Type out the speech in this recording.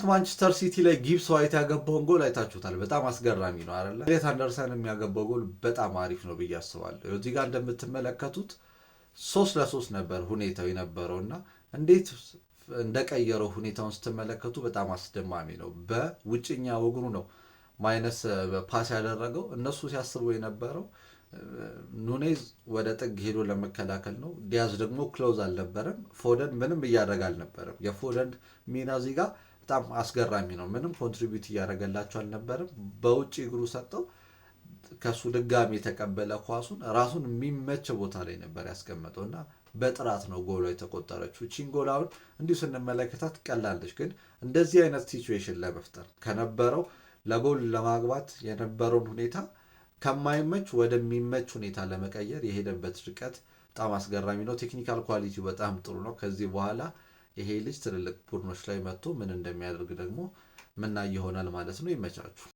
ማንቸስተር ሲቲ ላይ ጊብስ ዋይት ያገባውን ጎል አይታችሁታል። በጣም አስገራሚ ነው አይደለ? ኤሊዮት አንደርሰን የሚያገባው ጎል በጣም አሪፍ ነው ብዬ አስባለሁ። እዚህ ጋር እንደምትመለከቱት 3-3 ነበር ሁኔታው የነበረውና እንዴት እንደቀየረው ሁኔታውን ስትመለከቱ በጣም አስደማሚ ነው። በውጭኛ እግሩ ነው ማይነስ ፓስ ያደረገው። እነሱ ሲያስቡ የነበረው ኑኔዝ ወደ ጥግ ሄዶ ለመከላከል ነው። ዲያዝ ደግሞ ክሎዝ አልነበረም። ፎደን ምንም እያደረገ አልነበረም። የፎደን ሚና እዚህ ጋር በጣም አስገራሚ ነው። ምንም ኮንትሪቢዩት እያደረገላቸው አልነበረም። በውጭ እግሩ ሰጠው ከሱ ድጋሚ የተቀበለ ኳሱን ራሱን የሚመች ቦታ ላይ ነበር ያስቀመጠው እና በጥራት ነው ጎሏ የተቆጠረችው። ቺን ጎል አሁን እንዲሁ ስንመለከታት ቀላለች፣ ግን እንደዚህ አይነት ሲቹዌሽን ለመፍጠር ከነበረው ለጎል ለማግባት የነበረውን ሁኔታ ከማይመች ወደሚመች ሁኔታ ለመቀየር የሄደበት ርቀት በጣም አስገራሚ ነው። ቴክኒካል ኳሊቲው በጣም ጥሩ ነው። ከዚህ በኋላ ይሄ ልጅ ትልልቅ ቡድኖች ላይ መጥቶ ምን እንደሚያደርግ ደግሞ ምናይ ይሆናል ማለት ነው። ይመቻችሁ።